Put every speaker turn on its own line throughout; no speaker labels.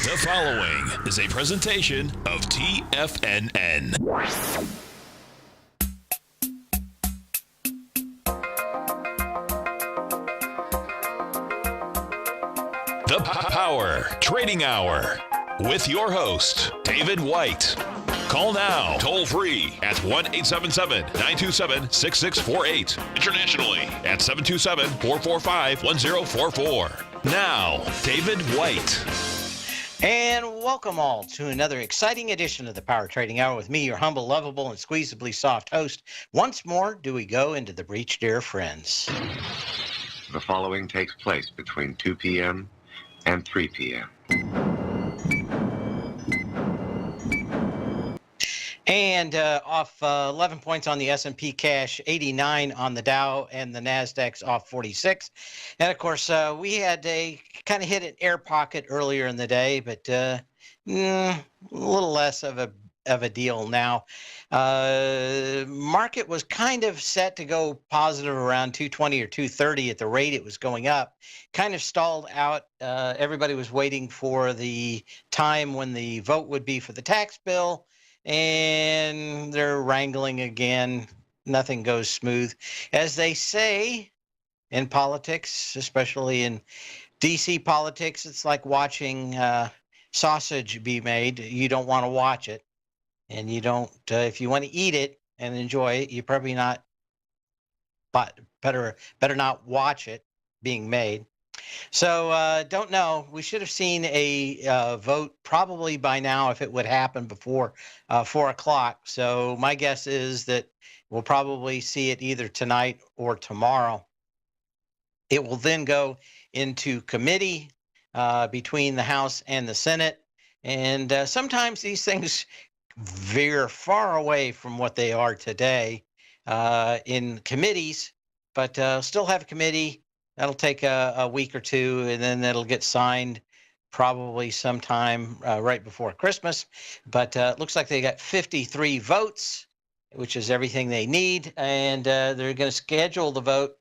The following is a presentation of TFNN. The Power Trading Hour with your host, David White. Call now, toll free at 1-877-927-6648. Internationally at 727-445-1044. Now, David White.
And welcome all to another exciting edition of the Power Trading Hour with me, your humble, lovable, and squeezably soft host. Once more, do we go into the breach, dear friends?
The following takes place between 2 p.m. and 3 p.m.
And off 11 points on the S&P cash, 89 on the Dow, and the NASDAQ's off 46. And, of course, we had a kind of hit an air pocket earlier in the day, but a little less of a deal now. Market was kind of set to go positive around 220 or 230 at the rate it was going up. Kind of stalled out. Everybody was waiting for the time when the vote would be for the tax bill. And they're wrangling again. Nothing goes smooth. As they say in politics, especially in D.C. politics, it's like watching sausage be made. You don't want to watch it. And you don't, if you want to eat it and enjoy it, you probably not, but better not watch it being made. So don't know. We should have seen a vote probably by now if it would happen before 4 o'clock. So my guess is that we'll probably see it either tonight or tomorrow. It will then go into committee between the House and the Senate. And sometimes these things veer far away from what they are today in committees, but still have a committee. That'll take a week or two, and then it'll get signed probably sometime right before Christmas. But it looks like they got 53 votes, which is everything they need, and they're going to schedule the vote.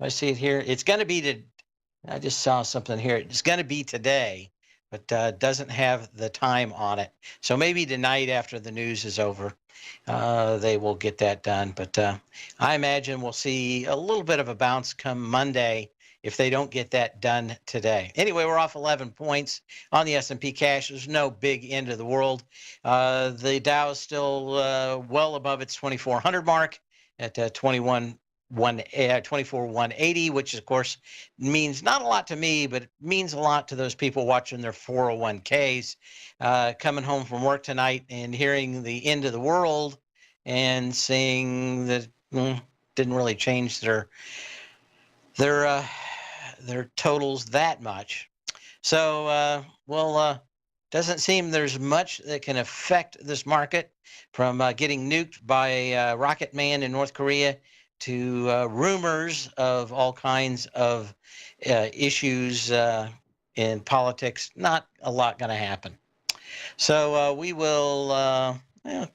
I see it here. It's going to be I just saw something here. It's going to be today, but doesn't have the time on it. So maybe tonight after the news is over, they will get that done. But I imagine we'll see a little bit of a bounce come Monday if they don't get that done today. Anyway, we're off 11 points on the S&P cash. There's no big end of the world. The Dow is still well above its 2,400 mark at 24,180, which of course means not a lot to me, but it means a lot to those people watching their 401ks, coming home from work tonight and hearing the end of the world and seeing that didn't really change their totals that much. So, doesn't seem there's much that can affect this market, from getting nuked by Rocket Man in North Korea to rumors of all kinds of issues in politics. Not a lot going to happen. So we will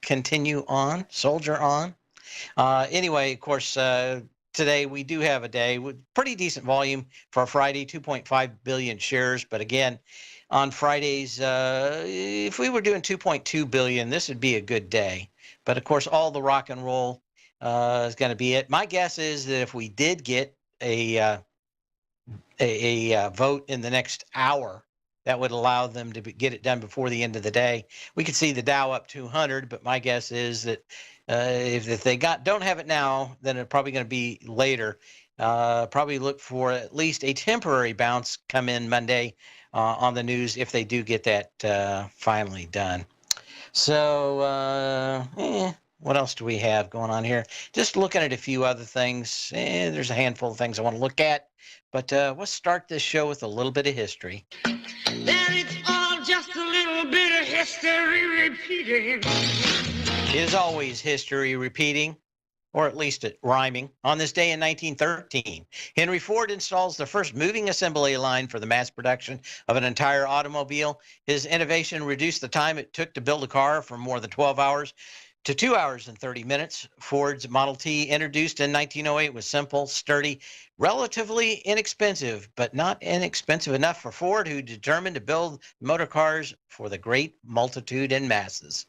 continue on, soldier on. Anyway, of course, today we do have a day with pretty decent volume for a Friday, 2.5 billion shares. But again, on Fridays, if we were doing 2.2 billion, this would be a good day. But of course, all the rock and roll is going to be it. My guess is that if we did get a vote in the next hour, that would allow them to get it done before the end of the day. We could see the Dow up 200, but my guess is that if they don't have it now, then it's probably going to be later. Probably look for at least a temporary bounce come in Monday on the news if they do get that finally done. So, what else do we have going on here? Just looking at a few other things. There's a handful of things I want to look at. But let's start this show with a little bit of history.
Then it's all just a little bit of history repeating.
It is always history repeating, or at least it rhyming. On this day in 1913, Henry Ford installs the first moving assembly line for the mass production of an entire automobile. His innovation reduced the time it took to build a car from more than 12 hours to 2 hours and 30 minutes. Ford's Model T, introduced in 1908, was simple, sturdy, relatively inexpensive, but not inexpensive enough for Ford, who determined to build motor cars for the great multitude and masses.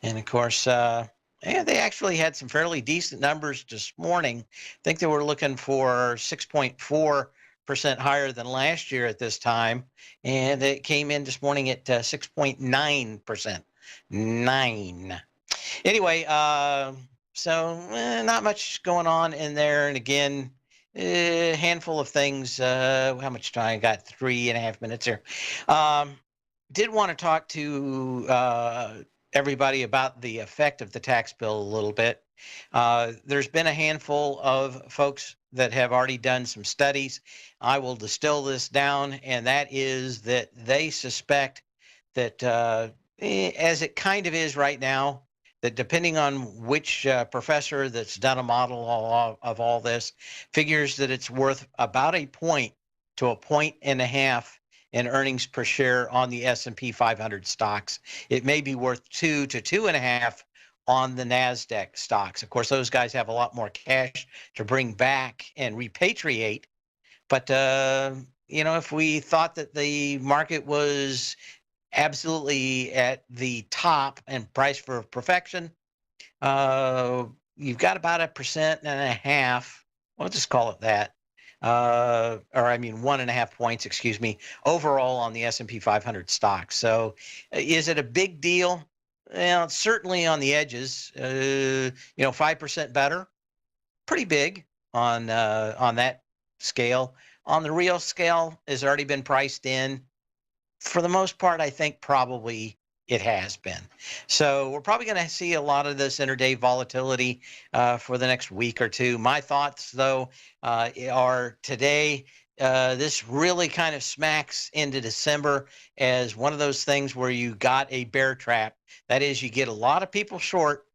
And of course, they actually had some fairly decent numbers this morning. I think they were looking for 6.4% higher than last year at this time, and it came in this morning at 6.9%. 9. Anyway, not much going on in there. And again, a handful of things. How much time? I got 3.5 minutes here. Did want to talk to everybody about the effect of the tax bill a little bit. There's been a handful of folks that have already done some studies. I will distill this down, and that is that they suspect that as it kind of is right now, that depending on which professor that's done a model of all this, figures that it's worth about a point to 1.5 points in earnings per share on the S&P 500 stocks. It may be worth 2 to 2.5 on the NASDAQ stocks. Of course, those guys have a lot more cash to bring back and repatriate. But, if we thought that the market was absolutely at the top and price for perfection, you've got about 1.5%. We'll just call it that. 1.5 points, excuse me, overall on the S&P 500 stocks. So is it a big deal? Well, it's certainly on the edges. 5% better, pretty big on that scale. On the real scale, has already been priced in. For the most part, I think probably it has been. So we're probably going to see a lot of this intraday volatility for the next week or two. My thoughts, though, are today, this really kind of smacks into December as one of those things where you got a bear trap. That is, you get a lot of people short.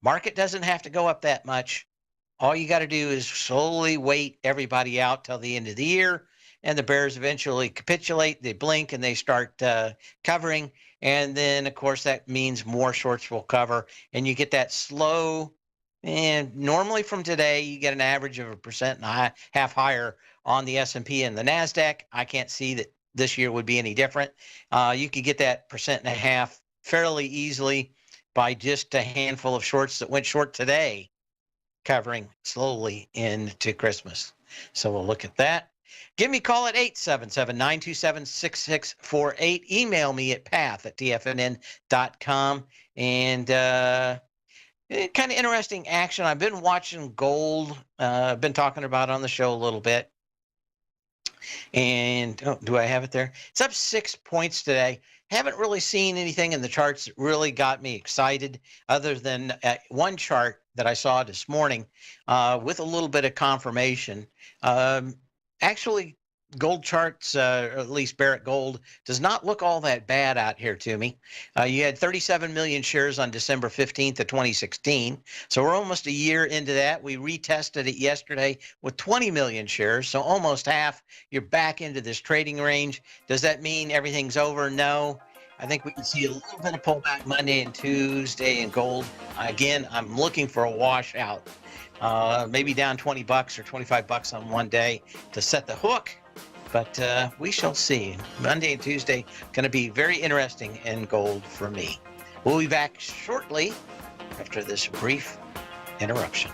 Market doesn't have to go up that much. All you got to do is slowly wait everybody out till the end of the year, and the bears eventually capitulate. They blink and they start covering. And then, of course, that means more shorts will cover, and you get that slow. And normally from today, you get an average of 1.5% higher on the S&P and the NASDAQ. I can't see that this year would be any different. You could get that 1.5% fairly easily by just a handful of shorts that went short today, covering slowly into Christmas. So we'll look at that. Give me a call at 877-927-6648. Email me at path@tfnn.com. And kind of interesting action. I've been watching gold. I've been talking about it on the show a little bit. And do I have it there? It's up 6 points today. Haven't really seen anything in the charts that really got me excited, other than one chart that I saw this morning with a little bit of confirmation. Actually, gold charts, or at least Barrett Gold, does not look all that bad out here to me. You had 37 million shares on December 15th of 2016. So we're almost a year into that. We retested it yesterday with 20 million shares. So almost half. You're back into this trading range. Does that mean everything's over? No. I think we can see a little bit of pullback Monday and Tuesday in gold. Again, I'm looking for a washout. Maybe down $20 or $25 on one day to set the hook. But we shall see. Monday and Tuesday going to be very interesting in gold for me. We'll be back shortly after this brief interruption.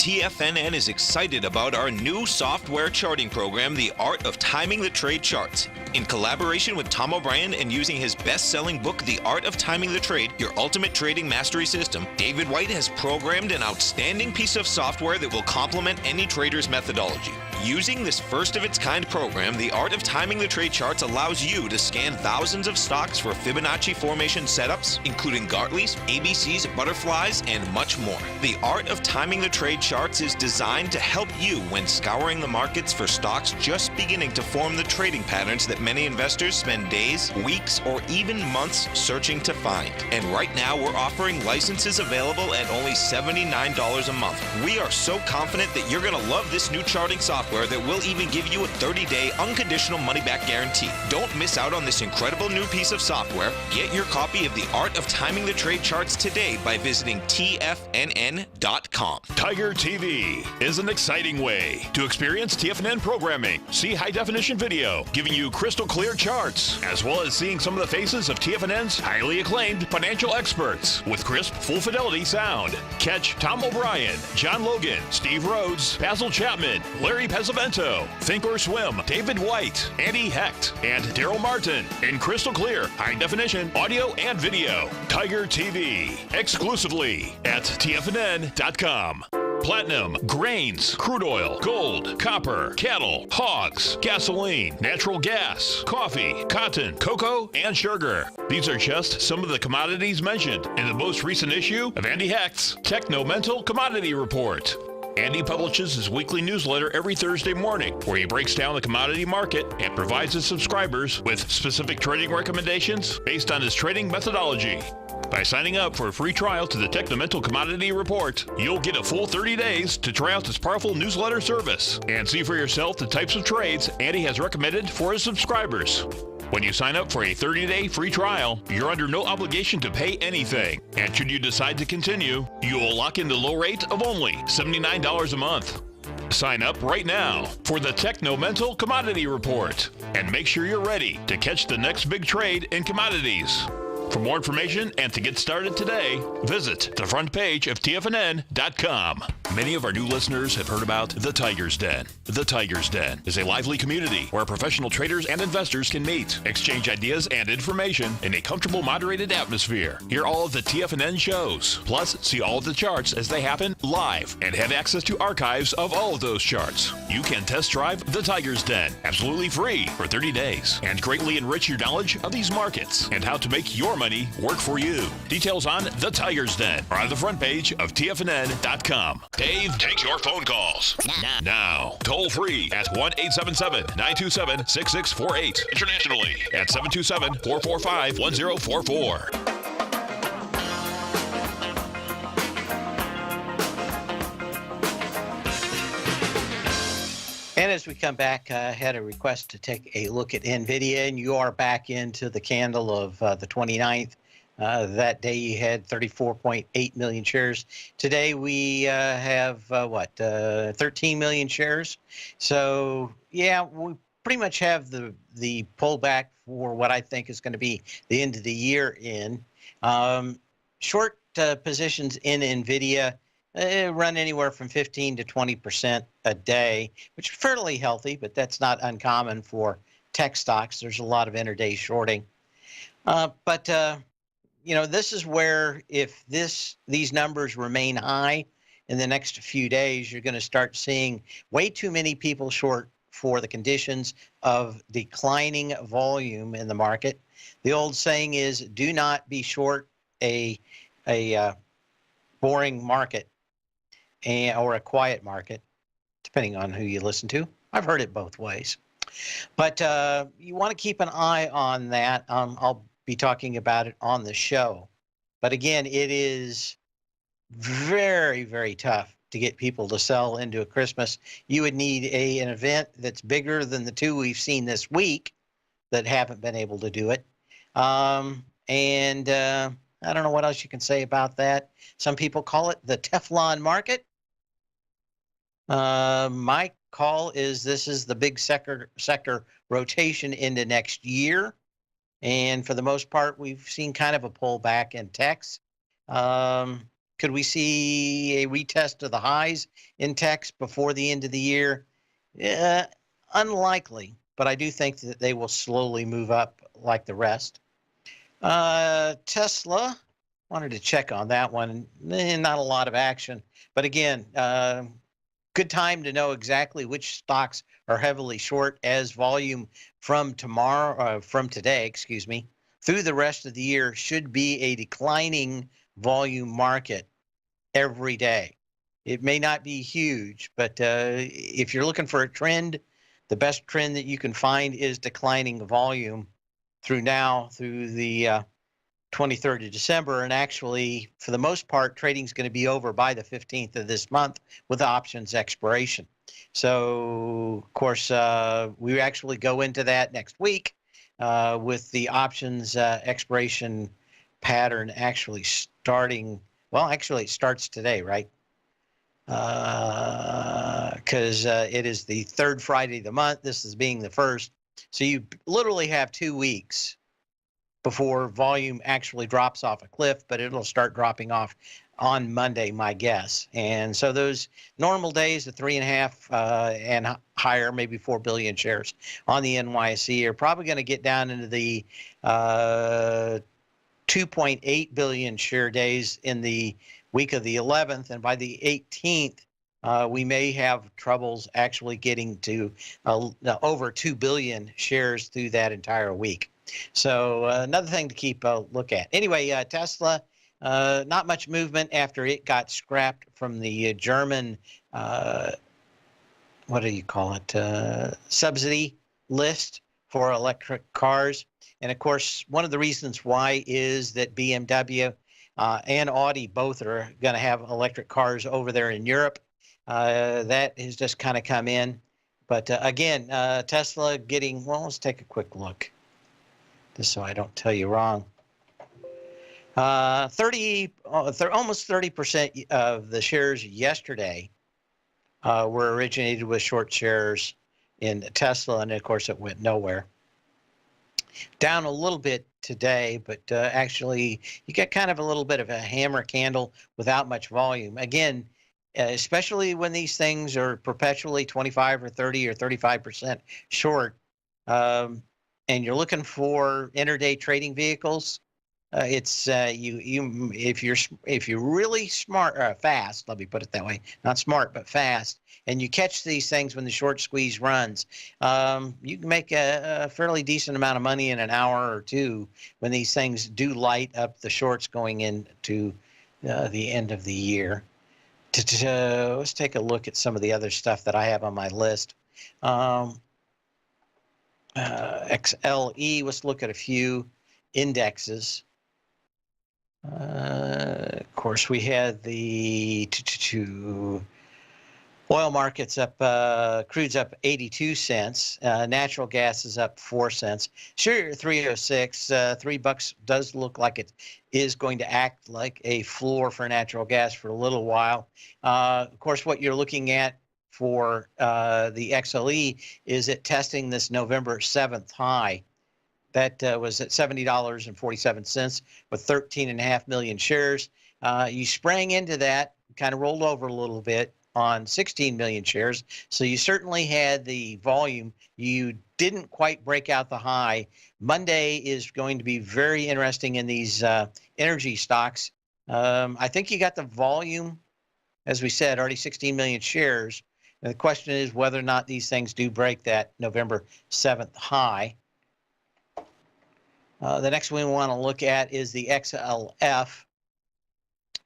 TFNN is excited about our new software charting program, The Art of Timing the Trade Charts. In collaboration with Tom O'Brien and using his best-selling book, The Art of Timing the Trade, Your Ultimate Trading Mastery System, David White has programmed an outstanding piece of software that will complement any trader's methodology. Using this first-of-its-kind program, The Art of Timing the Trade Charts allows you to scan thousands of stocks for Fibonacci formation setups, including Gartley's, ABC's, butterflies, and much more. The Art of Timing the Trade Charts is designed to help you when scouring the markets for stocks just beginning to form the trading patterns that that many investors spend days, weeks, or even months searching to find. And right now, we're offering licenses available at only $79 a month. We are so confident that you're going to love this new charting software that will even give you a 30-day unconditional money-back guarantee. Don't miss out on this incredible new piece of software. Get your copy of The Art of Timing the Trade Charts today by visiting TFNN.com.
Tiger TV is an exciting way to experience TFNN programming. See high-definition video, giving you crystal clear charts, as well as seeing some of the faces of TFNN's highly acclaimed financial experts with crisp, full-fidelity sound. Catch Tom O'Brien, John Logan, Steve Rhodes, Basil Chapman, Larry Pesavento, Think or Swim, David White, Andy Hecht, and Daryl Martin in crystal clear, high-definition audio and video. Tiger TV, exclusively at TFNN.com. Platinum, grains, crude oil, gold, copper, cattle, hogs, gasoline, natural gas, coffee, cotton, cocoa, and sugar. These are just some of the commodities mentioned in the most recent issue of Andy Hecht's Techno-Mental Commodity Report. Andy publishes his weekly newsletter every Thursday morning, where he breaks down the commodity market and provides his subscribers with specific trading recommendations based on his trading methodology. By signing up for a free trial to the Techno-Mental Commodity Report, you'll get a full 30 days to try out this powerful newsletter service and see for yourself the types of trades Andy has recommended for his subscribers. When you sign up for a 30-day free trial, you're under no obligation to pay anything. And should you decide to continue, you will lock in the low rate of only $79 a month. Sign up right now for the Techno-Mental Commodity Report and make sure you're ready to catch the next big trade in commodities. For more information and to get started today, visit the front page of TFNN.com. Many of our new listeners have heard about The Tiger's Den. The Tiger's Den is a lively community where professional traders and investors can meet, exchange ideas and information in a comfortable, moderated atmosphere. Hear all of the TFNN shows, plus see all of the charts as they happen live and have access to archives of all of those charts. You can test drive The Tiger's Den absolutely free for 30 days and greatly enrich your knowledge of these markets and how to make your money work for you. Details on The Tiger's Den are on the front page of TFNN.com. Dave takes your phone calls now. Toll free at 1-877-927-6648. Internationally at 727-445-1044.
And as we come back, I had a request to take a look at NVIDIA, and you are back into the candle of the 29th. That day you had 34.8 million shares. Today we have 13 million shares. So yeah, we pretty much have the pullback for what I think is going to be the end of the year in. Short positions in NVIDIA run anywhere from 15 to 20% a day, which is fairly healthy, but that's not uncommon for tech stocks. There's a lot of intraday shorting. This is where if these numbers remain high in the next few days, you're going to start seeing way too many people short for the conditions of declining volume in the market. The old saying is, do not be short a boring market or a quiet market, depending on who you listen to. I've heard it both ways. But you want to keep an eye on that. I'll be talking about it on the show. But again, it is very, very tough to get people to sell into a Christmas. You would need an event that's bigger than the two we've seen this week that haven't been able to do it. I don't know what else you can say about that. Some people call it the Teflon market. My call is this is the big sector rotation into next year. And for the most part, we've seen kind of a pullback in techs. Could we see a retest of the highs in techs before the end of the year? Unlikely, but I do think that they will slowly move up like the rest. Tesla, wanted to check on that one. Not a lot of action, but again, good time to know exactly which stocks are heavily short as volume from today, through the rest of the year should be a declining volume market every day. It may not be huge, but if you're looking for a trend, The best trend that you can find is declining volume through the 23rd of December. And actually, for the most part, trading is going to be over by the 15th of this month with options expiration. So, of course, we actually go into that next week with the options expiration pattern actually starting. Well, actually, it starts today, right? Because it is the third Friday of the month. This is being the first. So you literally have 2 weeks before volume actually drops off a cliff, but it'll start dropping off on Monday, my guess. And so those normal days of 3.5 and higher, maybe 4 billion shares on the NYSE are probably going to get down into the 2.8 billion share days in the week of the 11th, and by the 18th, we may have troubles actually getting to over 2 billion shares through that entire week. So another thing to keep a look at. Anyway, Tesla, not much movement after it got scrapped from the German, what do you call it, subsidy list for electric cars. And of course, one of the reasons why is that BMW and Audi both are going to have electric cars over there in Europe. That has just kind of come in. But again, Tesla getting, well, let's take a quick look, just so I don't tell you wrong. Almost 30% of the shares yesterday were originated with short shares in Tesla, and of course it went nowhere. Down a little bit today, but actually you get kind of a little bit of a hammer candle without much volume. Again, especially when these things are perpetually 25 or 30 or 35% short, and you're looking for intraday trading vehicles, it's if you're really smart, fast, let me put it that way, not smart but fast, and you catch these things when the short squeeze runs, you can make a fairly decent amount of money in an hour or two when these things do light up the shorts going into the end of the year. Let's take a look at some of the other stuff that I have on my list. XLE, let's look at a few indexes. Of course, we had the oil markets up, crude's up 82 cents. Natural gas is up 4 cents. Sure, 306, $3 does look like it is going to act like a floor for natural gas for a little while. Of course, what you're looking at for the XLE is it testing this November 7th high. That was at $70.47 with 13.5 million shares. You sprang into that, kind of rolled over a little bit on 16 million shares. So you certainly had the volume. You didn't quite break out the high. Monday is going to be very interesting in these energy stocks. I think you got the volume, as we said, already 16 million shares. And the question is whether or not these things do break that November 7th high. The next one we want to look at is the XLF.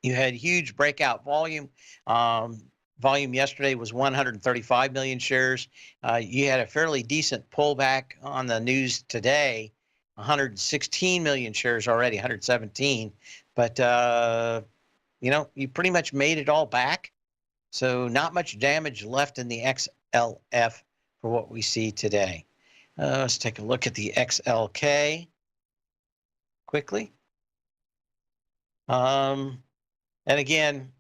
You had huge breakout volume. Volume yesterday was 135 million shares. You had a fairly decent pullback on the news today, 116 million shares already, 117. But, you pretty much made it all back. So not much damage left in the XLF for what we see today. Let's take a look at the XLK quickly. And again,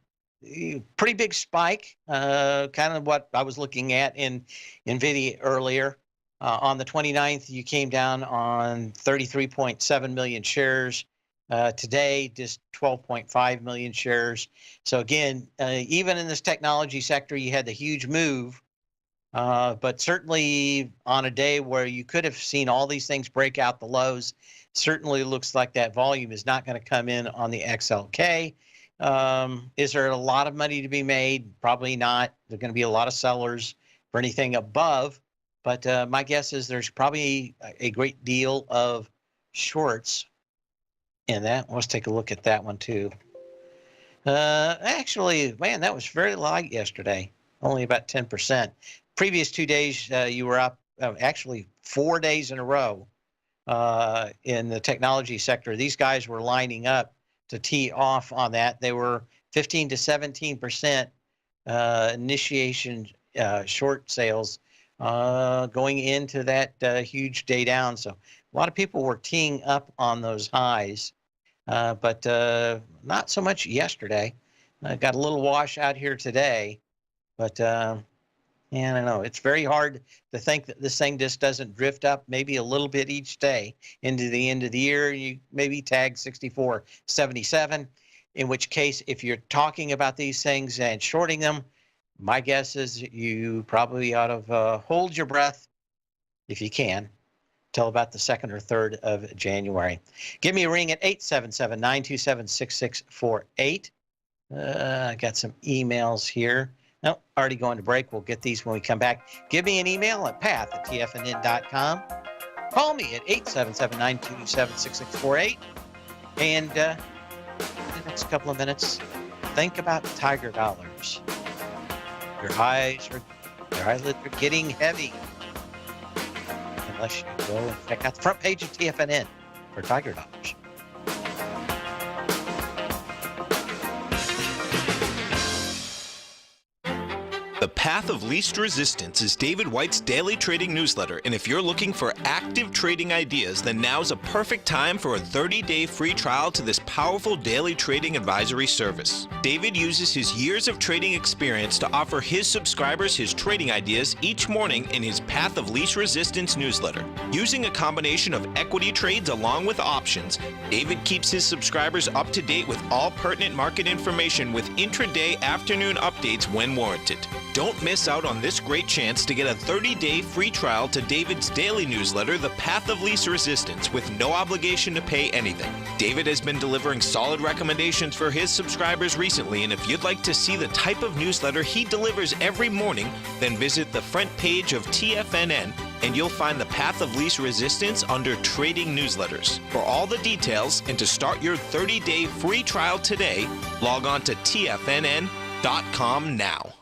pretty big spike, kind of what I was looking at in NVIDIA earlier. On the 29th, you came down on 33.7 million shares. Today, just 12.5 million shares. So again, even in this technology sector, you had the huge move. But certainly on a day where you could have seen all these things break out the lows, certainly looks like that volume is not going to come in on the XLK. Is there a lot of money to be made? Probably not. There are going to be a lot of sellers for anything above. But my guess is there's probably a great deal of shorts in that. Let's take a look at that one too. Actually, man, that was very light yesterday. Only about 10%. previous 2 days, you were up, actually 4 days in a row in the technology sector. These guys were lining up to tee off on that. They were 15 to 17% initiation short sales going into that huge day down. So a lot of people were teeing up on those highs, but not so much yesterday. Got a little wash out here today, but yeah, I don't know. It's very hard to think that this thing just doesn't drift up maybe a little bit each day into the end of the year. You maybe tag 64.77, in which case, if you're talking about these things and shorting them, my guess is you probably ought to hold your breath, if you can, till about the 2nd or 3rd of January. Give me a ring at 877-927-6648. I got some emails here. No, already going to break. We'll get these when we come back. Give me an email at path@tfnn.com. Call me at 877-927-6648. And in the next couple of minutes, think about Tiger dollars. Your eyelids are getting heavy. Unless you go and check out the front page of TFNN for Tiger dollars.
The Path of Least Resistance is David White's daily trading newsletter, and if you're looking for active trading ideas, then now's a perfect time for a 30-day free trial to this powerful daily trading advisory service. David uses his years of trading experience to offer his subscribers his trading ideas each morning in his Path of Least Resistance newsletter. Using a combination of equity trades along with options, David keeps his subscribers up to date with all pertinent market information with intraday afternoon updates when warranted. Don't miss out on this great chance to get a 30-day free trial to David's daily newsletter, The Path of Least Resistance, with no obligation to pay anything. David has been delivering solid recommendations for his subscribers recently, and if you'd like to see the type of newsletter he delivers every morning, then visit the front page of TFNN and you'll find The Path of Least Resistance under Trading Newsletters. For all the details and to start your 30-day free trial today, log on to TFNN.com now.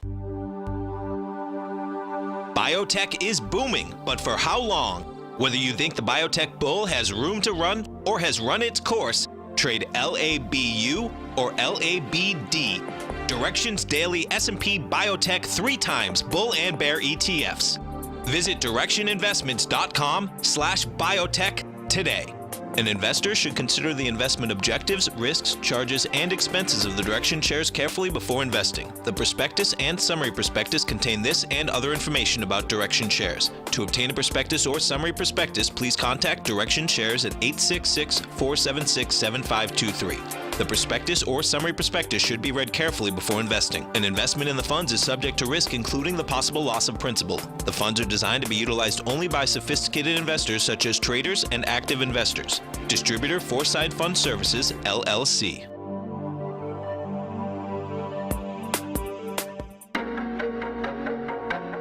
Biotech is booming, but for how long? Whether you think the biotech bull has room to run or has run its course, trade LABU or LABD. Directions Daily S&P Biotech 3 times bull and bear ETFs. Visit directioninvestments.com/biotech today. An investor should consider the investment objectives, risks, charges, and expenses of the Direction shares carefully before investing. The prospectus and summary prospectus contain this and other information about Direction shares. To obtain a prospectus or summary prospectus, please contact Direction shares at 866-476-7523. The prospectus or summary prospectus should be read carefully before investing. An investment in the funds is subject to risk, including the possible loss of principal. The funds are designed to be utilized only by sophisticated investors such as traders and active investors. Distributor Foreside Fund Services, LLC.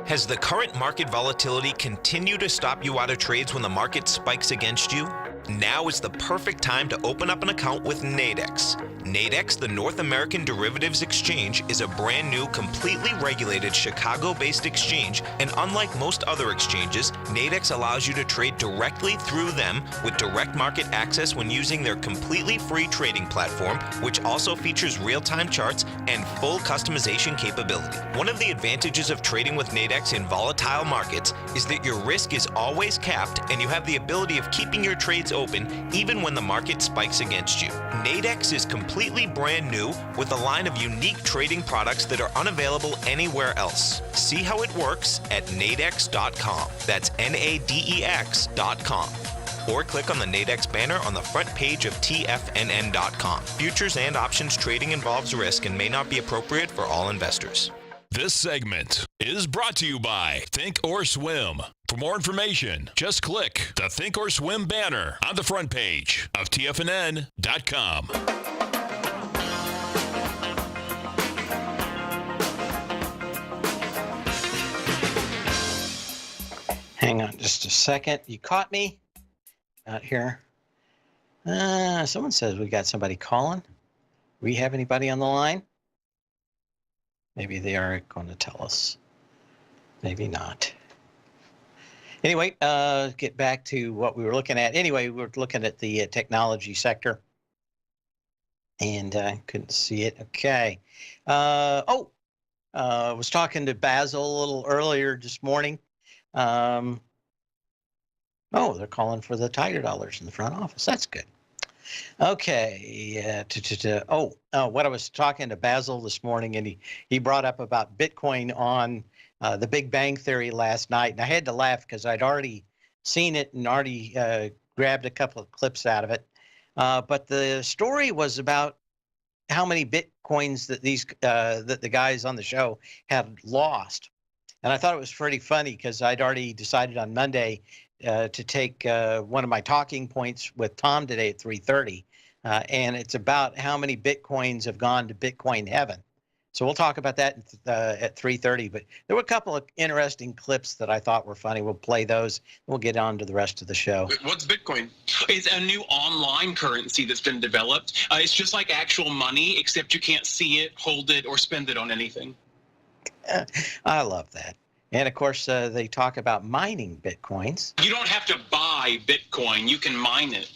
Has the current market volatility continued to stop you out of trades when the market spikes against you? Now is the perfect time to open up an account with Nadex. Nadex, the North American Derivatives Exchange, is a brand new, completely regulated Chicago-based exchange, and unlike most other exchanges, Nadex allows you to trade directly through them with direct market access when using their completely free trading platform, which also features real-time charts and full customization capability. One of the advantages of trading with Nadex in volatile markets is that your risk is always capped and you have the ability of keeping your trades open even when the market spikes against you. Nadex is completely brand new with a line of unique trading products that are unavailable anywhere else. See how it works at nadex.com. That's NADEX.com. Or click on the Nadex banner on the front page of TFNN.com. Futures and options trading involves risk and may not be appropriate for all investors.
This segment is brought to you by Think or Swim. For more information, just click the Think or Swim banner on the front page of TFNN.com.
Hang on just a second. You caught me out here. Someone says we got somebody calling. We have anybody on the line? Maybe they are going to tell us. Maybe not. Anyway, get back to what we were looking at. Anyway, we were looking at the technology sector, and I couldn't see it. Okay. I was talking to Basil a little earlier this morning. Oh, they're calling for the tiger dollars in the front office. That's good. Okay. What I was talking to Basil this morning, and he brought up about Bitcoin on the Big Bang Theory last night, and I had to laugh because I'd already seen it and already grabbed a couple of clips out of it. But the story was about how many Bitcoins that that the guys on the show had lost. And I thought it was pretty funny because I'd already decided on Monday to take one of my talking points with Tom today at 3:30. And it's about how many Bitcoins have gone to Bitcoin heaven. So we'll talk about that at 3:30. But there were a couple of interesting clips that I thought were funny. We'll play those. We'll get on to the rest of the show.
What's Bitcoin? It's a new online currency that's been developed. It's just like actual money, except you can't see it, hold it, or spend it on anything.
I love that. And of course, they talk about mining Bitcoins.
You don't have to buy Bitcoin. You can mine it.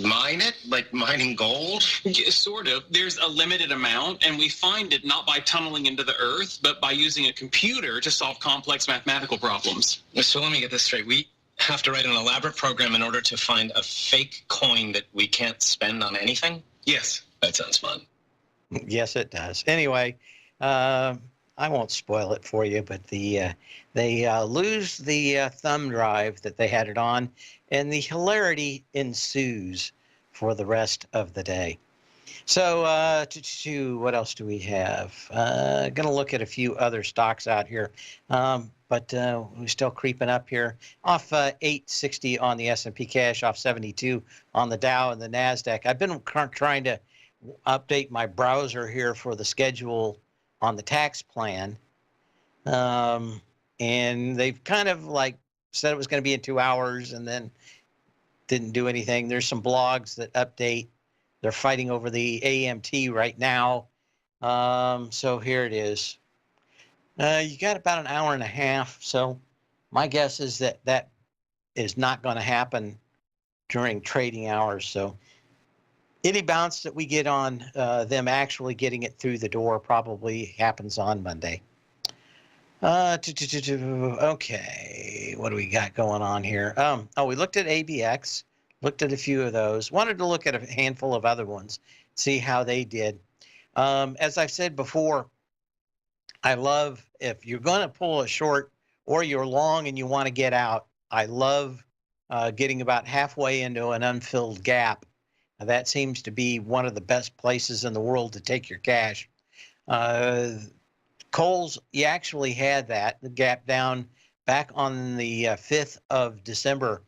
Mine it? Like mining gold?
Yeah, sort of. There's a limited amount, and we find it not by tunneling into the earth, but by using a computer to solve complex mathematical problems.
So let me get this straight. We have to write an elaborate program in order to find a fake coin that we can't spend on anything?
Yes.
That sounds fun.
Yes, it does. Anyway, I won't spoil it for you, but they lose the thumb drive that they had it on, and the hilarity ensues for the rest of the day. So what else do we have? Going to look at a few other stocks out here, but we're still creeping up here. Off 860 on the S&P cash, off 72 on the Dow and the NASDAQ. I've been trying to update my browser here for the schedule on the tax plan. And they've kind of like said it was going to be in 2 hours and then didn't do anything. There's some blogs that update. They're fighting over the AMT right now. So here it is. You got about an hour and a half. So my guess is that that is not going to happen during trading hours. So any bounce that we get on them actually getting it through the door probably happens on Monday. Okay, what do we got going on here? We looked at ABX, looked at a few of those. Wanted to look at a handful of other ones, see how they did. As I've said before, I love if you're going to pull a short or you're long and you want to get out. I love getting about halfway into an unfilled gap. That seems to be one of the best places in the world to take your cash. Coles, you actually had the gap down back on the 5th of December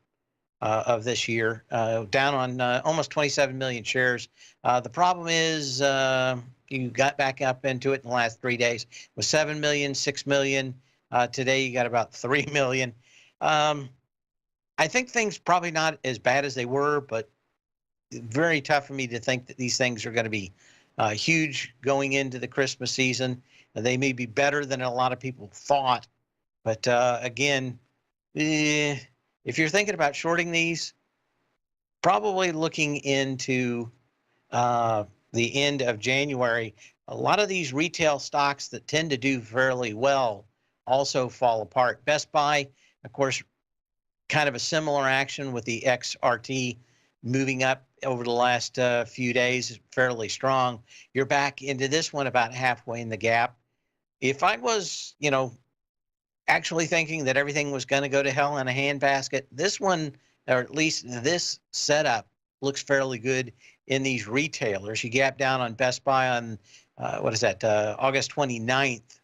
of this year, down on almost 27 million shares. The problem is you got back up into it in the last 3 days with 7 million, 6 million. Today you got about 3 million. I think things probably not as bad as they were, but very tough for me to think that these things are going to be huge going into the Christmas season. They may be better than a lot of people thought, but again, if you're thinking about shorting these, probably looking into the end of January. A lot of these retail stocks that tend to do fairly well also fall apart. Best Buy, of course, kind of a similar action with the XRT moving up over the last few days, fairly strong. You're back into this one about halfway in the gap. If I was, actually thinking that everything was going to go to hell in a handbasket, this one, or at least this setup, looks fairly good in these retailers. You gap down on Best Buy on, August 29th.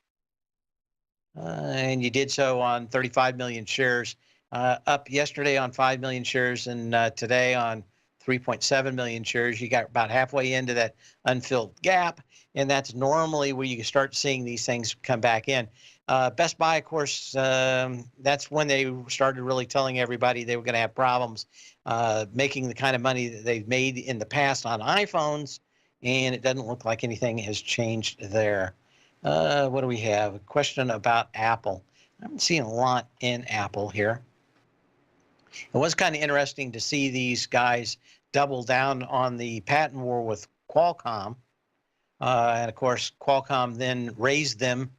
And you did so on 35 million shares. Up yesterday on 5 million shares, and today on 3.7 million shares. You got about halfway into that unfilled gap, and that's normally where you start seeing these things come back in. Best Buy, of course, that's when they started really telling everybody they were going to have problems making the kind of money that they've made in the past on iPhones, and it doesn't look like anything has changed there. What do we have? A question about Apple. I haven't seen a lot in Apple here. It was kind of interesting to see these guys double down on the patent war with Qualcomm. And of course, Qualcomm then raised them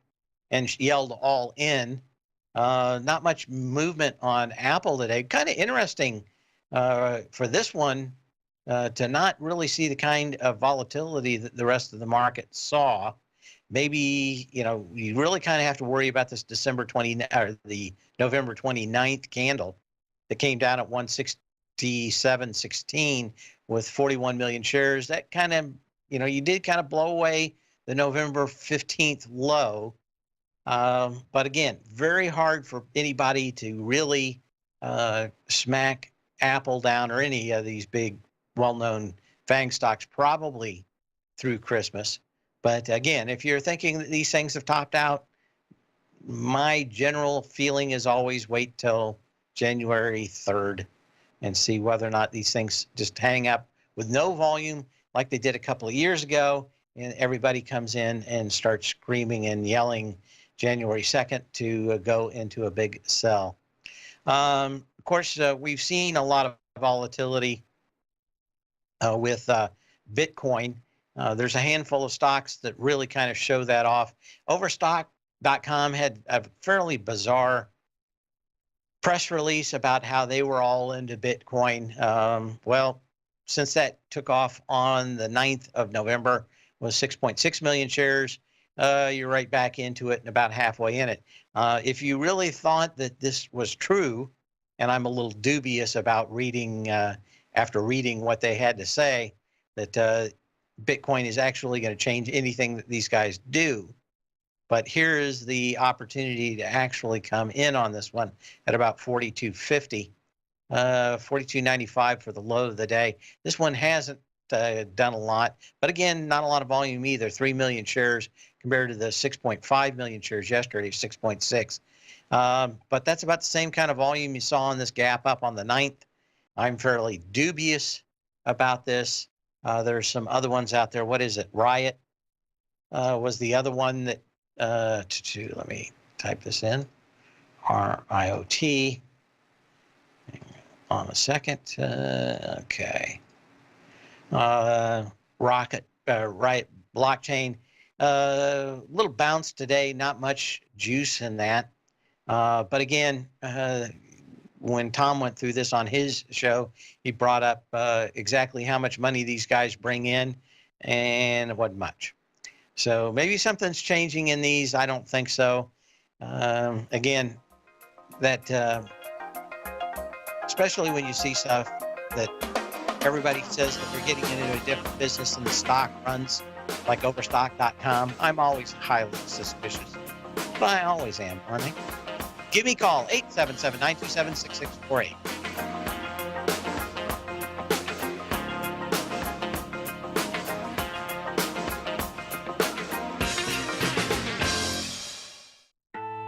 and yelled all in. Not much movement on Apple today. Kind of interesting for this one to not really see the kind of volatility that the rest of the market saw. Maybe, you really kind of have to worry about this the November 29th candle that came down at 167.16 with 41 million shares. That kind of, you did kind of blow away the November 15th low. But again, very hard for anybody to really smack Apple down or any of these big, well-known FANG stocks probably through Christmas. But again, if you're thinking that these things have topped out, my general feeling is always wait till January 3rd and see whether or not these things just hang up with no volume like they did a couple of years ago, and everybody comes in and starts screaming and yelling January 2nd to go into a big sell. Of course, we've seen a lot of volatility with Bitcoin. There's a handful of stocks that really kind of show that off. Overstock.com had a fairly bizarre press release about how they were all into Bitcoin. Well, since that took off on the 9th of November, was 6.6 million shares. You're right back into it and about halfway in it. If you really thought that this was true, and I'm a little dubious about reading, after reading what they had to say, that Bitcoin is actually going to change anything that these guys do. But here is the opportunity to actually come in on this one at about 42.50, 42.95 for the low of the day. This one hasn't done a lot, but again, not a lot of volume either. 3 million shares compared to the 6.5 million shares yesterday, 6.6. But that's about the same kind of volume you saw on this gap up on the 9th. I'm fairly dubious about this. There's some other ones out there. What is it? Riot was the other one that, let me type this in, RIOT. Hang on a second. Okay. Riot blockchain. Little bounce today, not much juice in that. But again, when Tom went through this on his show, he brought up exactly how much money these guys bring in, and it wasn't much. So maybe something's changing in these. I don't think so. Again, that especially when you see stuff that everybody says that they're getting into a different business and the stock runs, like Overstock.com, I'm always highly suspicious. But I always am, aren't I? Give me a call, 877-927-6648.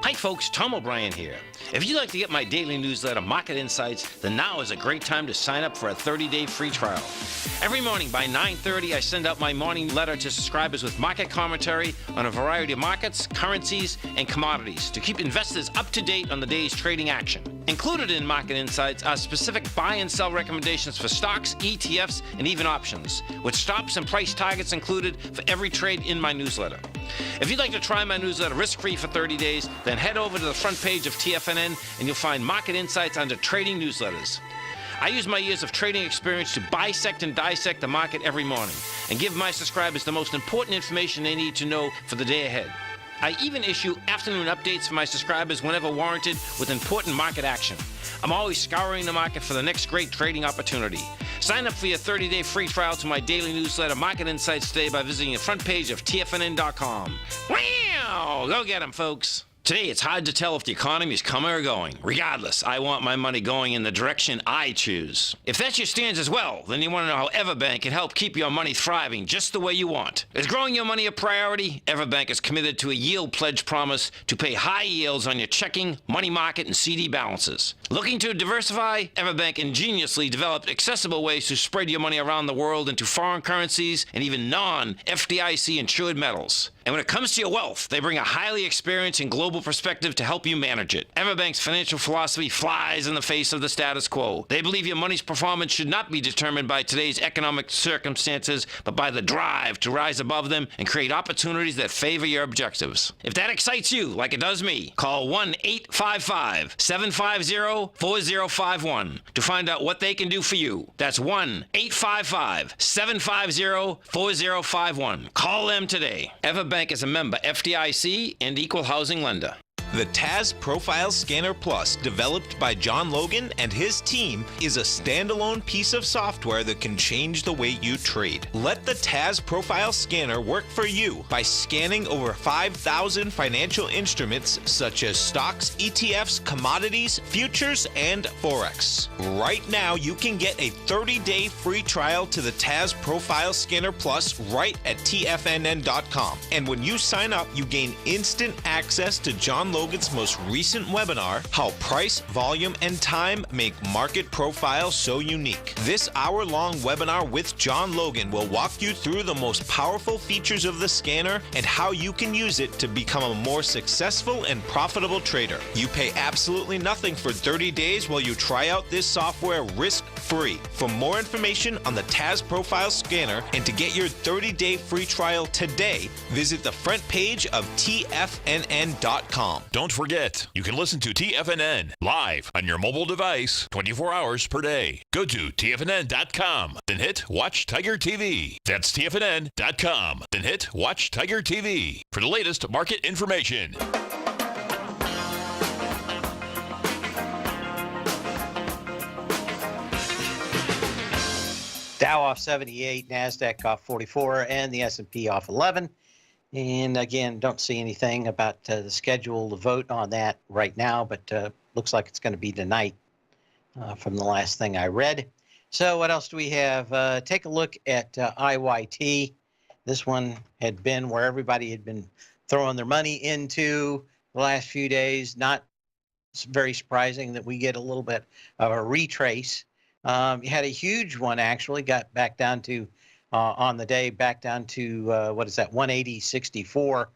Hi folks, Tom O'Brien here. If you'd like to get my daily newsletter, Market Insights, then now is a great time to sign up for a 30-day free trial. Every morning by 9:30, I send out my morning letter to subscribers with market commentary on a variety of markets, currencies, and commodities to keep investors up to date on the day's trading action. Included in Market Insights are specific buy and sell recommendations for stocks, ETFs, and even options, with stops and price targets included for every trade in my newsletter. If you'd like to try my newsletter risk-free for 30 days, then head over to the front page of TFNN and you'll find Market Insights under Trading Newsletters. I use my years of trading experience to bisect and dissect the market every morning and give my subscribers the most important information they need to know for the day ahead. I even issue afternoon updates for my subscribers whenever warranted with important market action. I'm always scouring the market for the next great trading opportunity. Sign up for your 30-day free trial to my daily newsletter, Market Insights, today by visiting the front page of TFNN.com. Wow! Go get 'em, folks! Today, it's hard to tell if the economy is coming or going. Regardless, I want my money going in the direction I choose. If that's your stance as well, then you want to know how Everbank can help keep your money thriving just the way you want. Is growing your money a priority? Everbank is committed to a yield pledge promise to pay high yields on your checking, money market, and CD balances. Looking to diversify? Everbank ingeniously developed accessible ways to spread your money around the world into foreign currencies and even non-FDIC insured metals. And when it comes to your wealth, they bring a highly experienced and global perspective to help you manage it. Everbank's financial philosophy flies in the face of the status quo. They believe your money's performance should not be determined by today's economic circumstances, but by the drive to rise above them and create opportunities that favor your objectives. If that excites you, like it does me, call 1-855-750-4051 to find out what they can do for you. That's 1-855-750-4051. Call them today. Everbank is a member FDIC and equal housing lender.
The Taz Profile Scanner Plus, developed by John Logan and his team, is a standalone piece of software that can change the way you trade. Let the Taz Profile Scanner work for you by scanning over 5,000 financial instruments such as stocks, ETFs, commodities, futures, and Forex. Right now, you can get a 30-day free trial to the Taz Profile Scanner Plus right at TFNN.com. And when you sign up, you gain instant access to John Logan's most recent webinar, How Price, Volume, and Time Make Market Profile So Unique. This hour-long webinar with John Logan will walk you through the most powerful features of the scanner and how you can use it to become a more successful and profitable trader. You pay absolutely nothing for 30 days while you try out this software risk-free. For more information on the Taz Profile Scanner and to get your 30-day free trial today, visit the front page of TFNN.com.
Don't forget, you can listen to TFNN live on your mobile device 24 hours per day. Go to TFNN.com, then hit Watch Tiger TV. That's TFNN.com, then hit Watch Tiger TV for the latest market information.
Dow off 78, NASDAQ off 44, and the S&P off 11. And again, don't see anything about the schedule to vote on that right now, but looks like it's going to be tonight from the last thing I read. So what else do we have? Take a look at IYT. This one had been where everybody had been throwing their money into the last few days. Not very surprising that we get a little bit of a retrace. You had a huge one, actually, got back down to on the day, back down to, 180.64.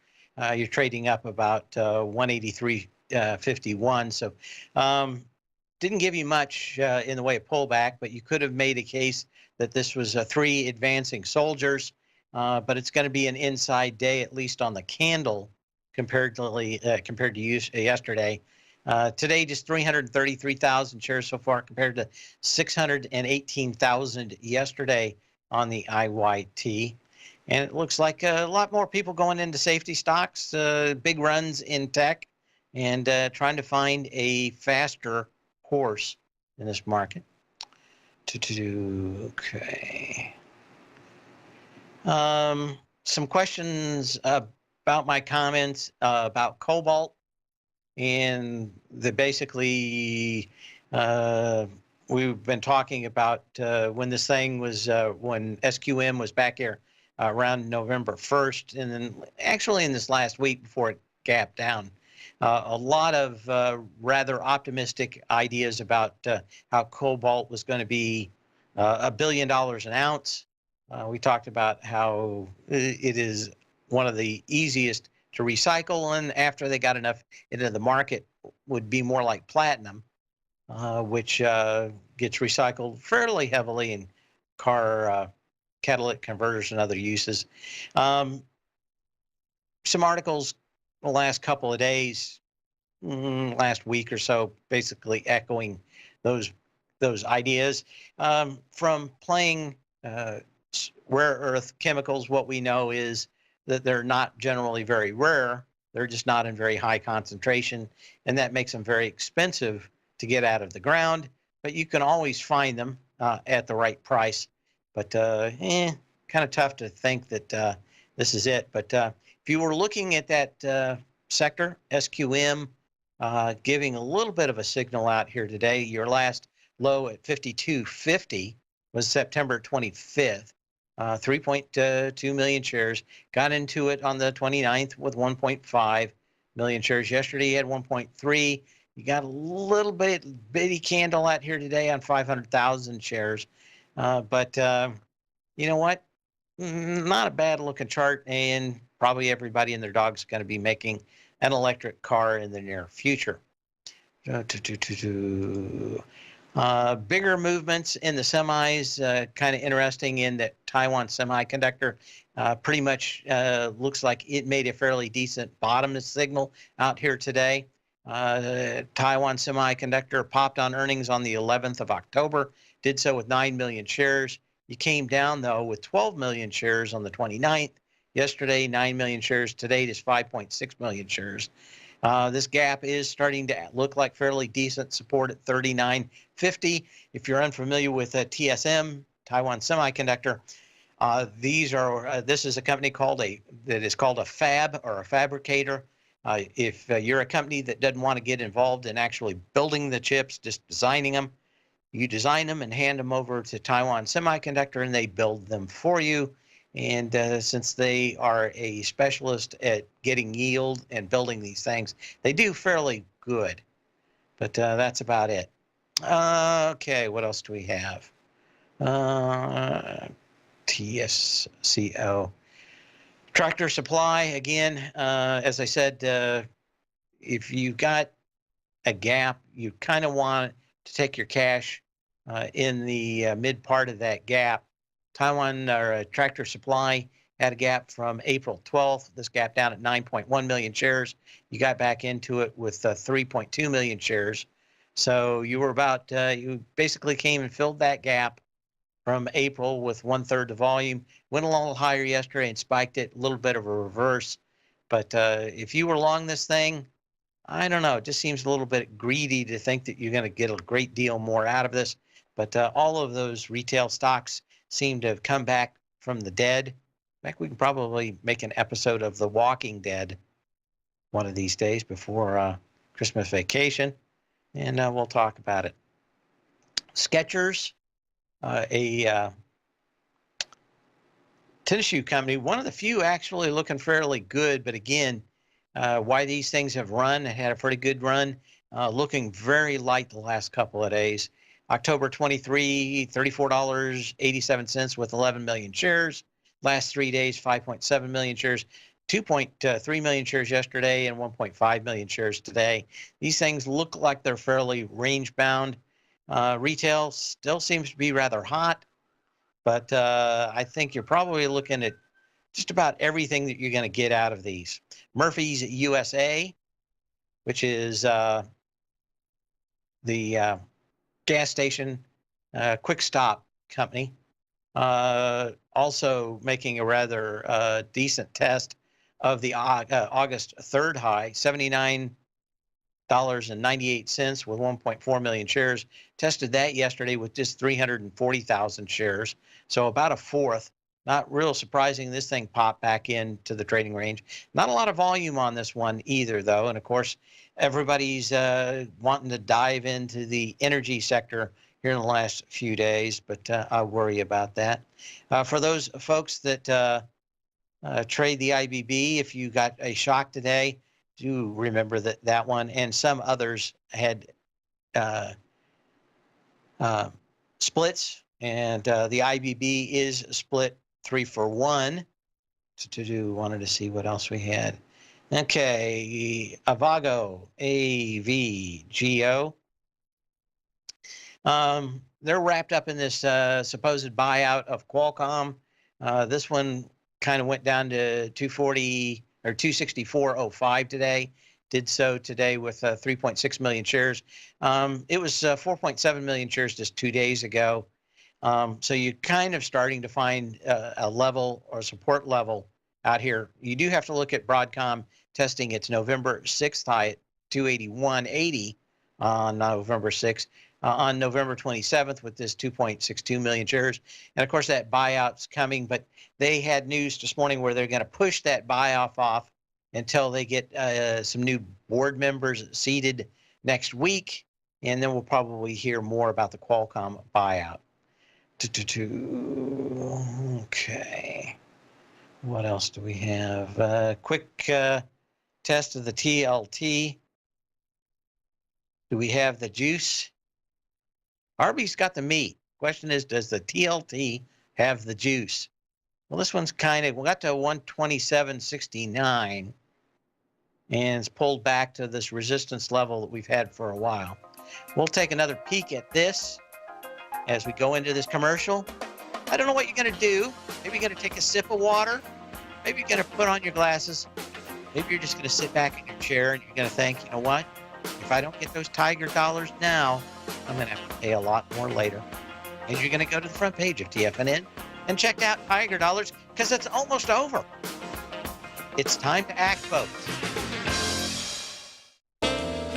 You're trading up about 183.51. So didn't give you much in the way of pullback, but you could have made a case that this was three advancing soldiers. But it's going to be an inside day, at least on the candle, compared to yesterday. Today, just 333,000 shares so far compared to 618,000 yesterday on the IYT. And it looks like a lot more people going into safety stocks, big runs in tech, and trying to find a faster horse in this market. Okay. Some questions about my comments about cobalt. And basically, we've been talking about when this thing was, when SQM was back here around November 1st, and then actually in this last week before it gapped down. A lot of rather optimistic ideas about how cobalt was going to be $1 billion an ounce. We talked about how it is one of the easiest to recycle, and after they got enough into the market, would be more like platinum, which gets recycled fairly heavily in car catalytic converters and other uses. Some articles the last couple of days, last week or so, basically echoing those ideas. From playing rare earth chemicals, what we know is that they're not generally very rare. They're just not in very high concentration, and that makes them very expensive to get out of the ground. But you can always find them at the right price. But kind of tough to think that this is it. But if you were looking at that sector, SQM, giving a little bit of a signal out here today, your last low at 52.50 was September 25th. 3.2 million shares. Got into it on the 29th with 1.5 million shares. Yesterday, you had 1.3. You got a little bitty candle out here today on 500,000 shares. But you know what? Not a bad looking chart. And probably everybody and their dog's going to be making an electric car in the near future. Bigger movements in the semis, kind of interesting in that Taiwan Semiconductor pretty much looks like it made a fairly decent bottom signal out here today. Taiwan Semiconductor popped on earnings on the 11th of October, did so with 9 million shares. You came down, though, with 12 million shares on the 29th. Yesterday, 9 million shares. Today, it is 5.6 million shares. This gap is starting to look like fairly decent support at 39.50. If you're unfamiliar with TSM, Taiwan Semiconductor, this is a company that is called a fab or a fabricator. If you're a company that doesn't want to get involved in actually building the chips, just designing them, you design them and hand them over to Taiwan Semiconductor, and they build them for you. And since they are a specialist at getting yield and building these things, they do fairly good. But that's about it. Okay, what else do we have? TSCO. Tractor Supply, again, as I said, if you got a gap, you kind of want to take your cash in the mid part of that gap. Taiwan or Tractor Supply had a gap from April 12th. This gap down at 9.1 million shares. You got back into it with 3.2 million shares. So you were about, you basically came and filled that gap from April with 1/3 the volume. Went a little higher yesterday and spiked it, a little bit of a reverse. But if you were long this thing, I don't know, it just seems a little bit greedy to think that you're going to get a great deal more out of this. But all of those retail stocks seem to have come back from the dead. In fact, we can probably make an episode of The Walking Dead one of these days before Christmas vacation, and we'll talk about it. Skechers, a tennis shoe company, one of the few actually looking fairly good, but again, why these things have run, had a pretty good run, looking very light the last couple of days. October 23, $34.87 with 11 million shares. Last 3 days, 5.7 million shares, 2.3 million shares yesterday, and 1.5 million shares today. These things look like they're fairly range bound. Retail still seems to be rather hot, but I think you're probably looking at just about everything that you're going to get out of these. Murphy's USA, which is the gas station quick stop company, also making a rather decent test of the August 3rd high, $79.98 with 1.4 million shares. Tested that yesterday with just 340,000 shares, so about a fourth. Not real surprising this thing popped back into the trading range. Not a lot of volume on this one either, though. And of course, everybody's wanting to dive into the energy sector here in the last few days, but I worry about that. For those folks that trade the IBB, if you got a shock today, do remember that one and some others had splits, and the IBB is split 3-for-1. Wanted to see what else we had. Okay, Avago, AVGO. They're wrapped up in this supposed buyout of Qualcomm. This one kind of went down to 240 or 264.05 today. Did so today with 3.6 million shares. It was 4.7 million shares just 2 days ago. So you're kind of starting to find a level or support level out here. You do have to look at Broadcom testing its November 6th high at 281.80 on November 6th. On November 27th with this 2.62 million shares. And of course, that buyout's coming, but they had news this morning where they're going to push that buyout off until they get some new board members seated next week. And then we'll probably hear more about the Qualcomm buyout. Okay. What else do we have? Quick test of the TLT. Do we have the juice? Arby's got the meat. Question is, does the TLT have the juice? Well, this one's we got to 127.69, and it's pulled back to this resistance level that we've had for a while. We'll take another peek at this as we go into this commercial. I don't know what you're going to do. Maybe you're going to take a sip of water. Maybe you're going to put on your glasses. Maybe you're just going to sit back in your chair and you're going to think, you know what? If I don't get those Tiger dollars now, I'm going to have to pay a lot more later. And you're going to go to the front page of TFNN and check out Tiger dollars because it's almost over. It's time to act, folks.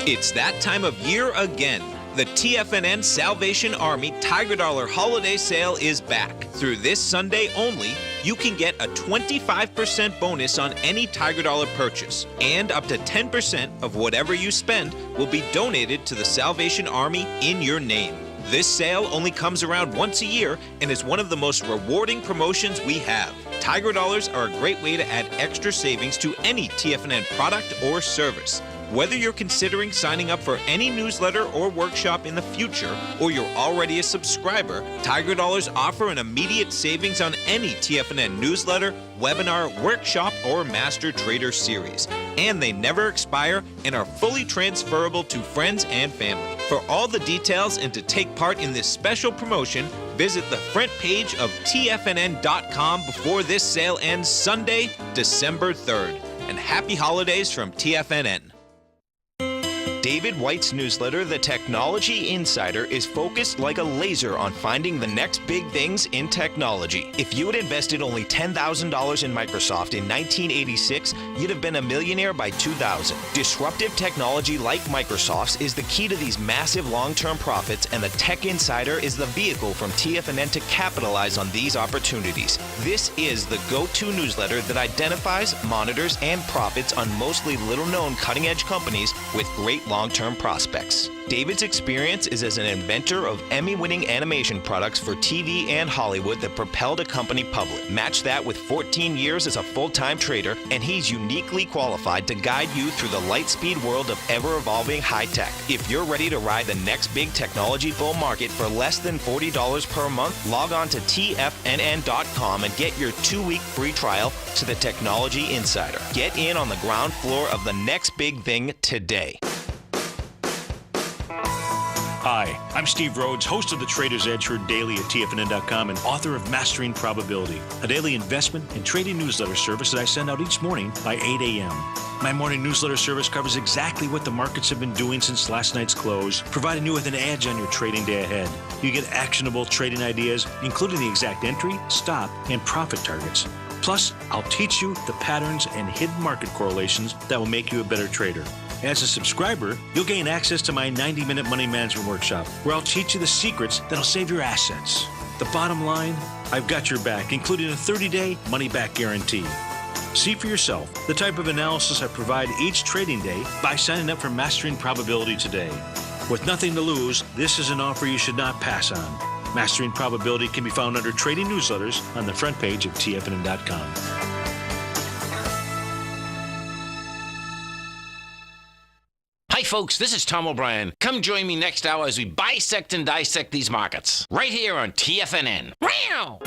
It's that time of year again. The TFNN Salvation Army Tiger Dollar Holiday Sale is back. Through this Sunday only, you can get a 25% bonus on any Tiger Dollar purchase, and up to 10% of whatever you spend will be donated to the Salvation Army in your name. This sale only comes around once a year and is one of the most rewarding promotions we have. Tiger Dollars are a great way to add extra savings to any TFNN product or service. Whether you're considering signing up for any newsletter or workshop in the future, or you're already a subscriber, Tiger Dollars offer an immediate savings on any TFNN newsletter, webinar, workshop, or Master Trader series. And they never expire and are fully transferable to friends and family. For all the details and to take part in this special promotion, visit the front page of TFNN.com before this sale ends Sunday, December 3rd. And happy holidays from TFNN. David White's newsletter, The Technology Insider, is focused like a laser on finding the next big things in technology. If you had invested only $10,000 in Microsoft in 1986, you'd have been a millionaire by 2000. Disruptive technology like Microsoft's is the key to these massive long-term profits, and the Tech Insider is the vehicle from TFNN to capitalize on these opportunities. This is the go-to newsletter that identifies, monitors, and profits on mostly little-known cutting-edge companies with great long-term prospects. David's experience is as an inventor of Emmy-winning animation products for TV and Hollywood that propelled a company public. Match that with 14 years as a full-time trader, and he's uniquely qualified to guide you through the light-speed world of ever-evolving high-tech. If you're ready to ride the next big technology bull market for less than $40 per month, log on to TFNN.com and get your 2-week free trial to the Technology Insider. Get in on the ground floor of the next big thing today.
Hi, I'm Steve Rhodes, host of the Trader's Edge heard daily at TFNN.com and author of Mastering Probability, a daily investment and trading newsletter service that I send out each morning by 8 a.m. My morning newsletter service covers exactly what the markets have been doing since last night's close, providing you with an edge on your trading day ahead. You get actionable trading ideas, including the exact entry, stop, and profit targets. Plus, I'll teach you the patterns and hidden market correlations that will make you a better trader. As a subscriber, you'll gain access to my 90-minute money management workshop, where I'll teach you the secrets that'll save your assets. The bottom line, I've got your back, including a 30-day money-back guarantee. See for yourself the type of analysis I provide each trading day by signing up for Mastering Probability today. With nothing to lose, this is an offer you should not pass on. Mastering Probability can be found under Trading Newsletters on the front page of TFNN.com.
Hi, folks, this is Tom O'Brien. Come join me next hour as we bisect and dissect these markets. Right here on TFNN. Wow!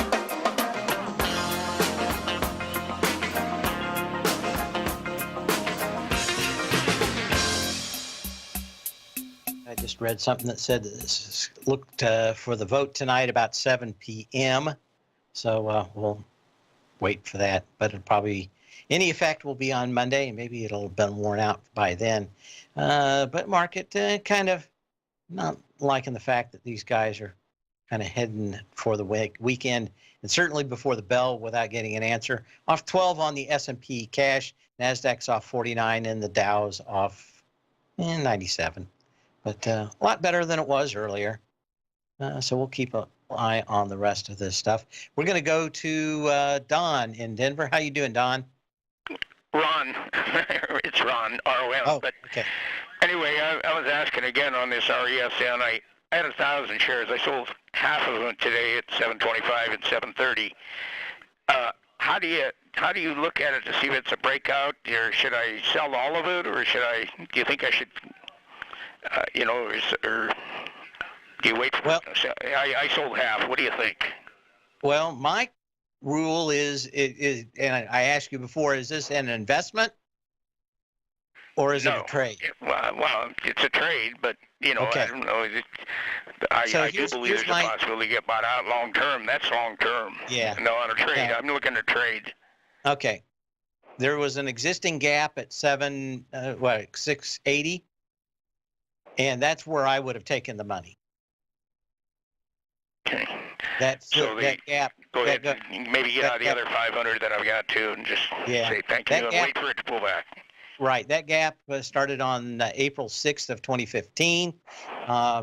I just read something that said that this is looked for the vote tonight about 7 p.m. So we'll wait for that. But it'll probably, any effect will be on Monday, and maybe it'll have been worn out by then. But market kind of not liking the fact that these guys are kind of heading for the weekend, and certainly before the bell without getting an answer. Off 12 on the S&P cash, NASDAQ's off 49, and the Dow's off 97. But a lot better than it was earlier. So we'll keep an eye on the rest of this stuff. We're going to go to Don in Denver. How you doing, Don?
Ron. It's Ron, R-O-N.
Oh,
but
okay.
Anyway, I was asking again on this RESN. I had 1,000 shares. I sold half of them today at 7.25 and 7.30. How do you look at it to see if it's a breakout? Or should I sell all of it, or do you think I should, or do you wait for it? I sold half. What do you think?
Well, my rule is, and I asked you before, is this an investment or is it a trade?
Well, it's a trade, but
Okay.
I don't know. I do believe there's a possibility to get bought out long term. That's long term.
Yeah.
No, on a trade.
Yeah.
I'm looking at trade.
Okay. There was an existing gap at 680, and that's where I would have taken the money.
Okay.
That gap.
Go ahead. Maybe get out the other 500 that I've got too, and just say thank you and wait for it to pull back.
Right. That gap started on April 6th of 2015.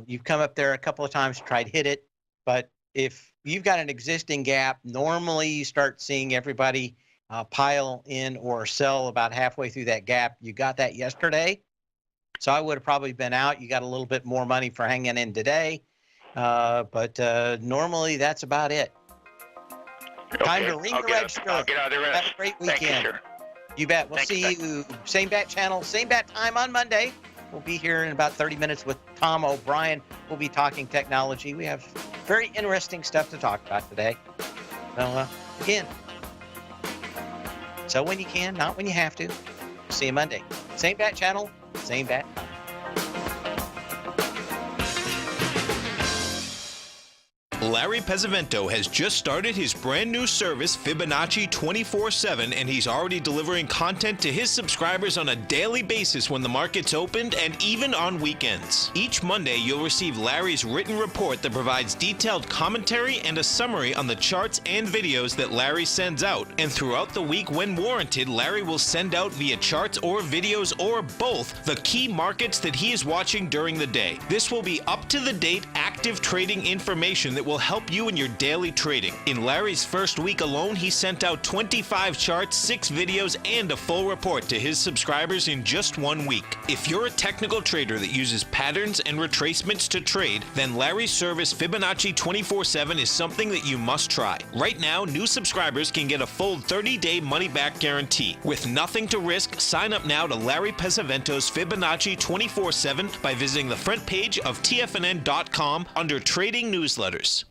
You've come up there a couple of times, tried to hit it, but if you've got an existing gap, normally you start seeing everybody pile in or sell about halfway through that gap. You got that yesterday, so I would have probably been out. You got a little bit more money for hanging in today, but normally that's about it.
Okay.
Time to ring the register.
I'll get out of the rest.
Have a great weekend.
Thank you, sir.
You bet. We'll see you same bat channel, same bat time on Monday. We'll be here in about 30 minutes with Tom O'Brien. We'll be talking technology. We have very interesting stuff to talk about today. So again, so when you can, not when you have to. See you Monday. Same bat channel, same bat time.
Larry Pesavento has just started his brand new service, Fibonacci 24/7, and he's already delivering content to his subscribers on a daily basis when the market's opened and even on weekends. Each Monday, you'll receive Larry's written report that provides detailed commentary and a summary on the charts and videos that Larry sends out. And throughout the week, when warranted, Larry will send out via charts or videos or both the key markets that he is watching during the day. This will be up-to-the-date, active trading information that will help you in your daily trading. In Larry's first week alone, he sent out 25 charts, 6 videos, and a full report to his subscribers in just 1 week. If you're a technical trader that uses patterns and retracements to trade, then Larry's service Fibonacci 24/7 is something that you must try. Right now, new subscribers can get a full 30-day money-back guarantee. With nothing to risk, sign up now to Larry Pesavento's Fibonacci 24/7 by visiting the front page of TFNN.com under Trading Newsletters.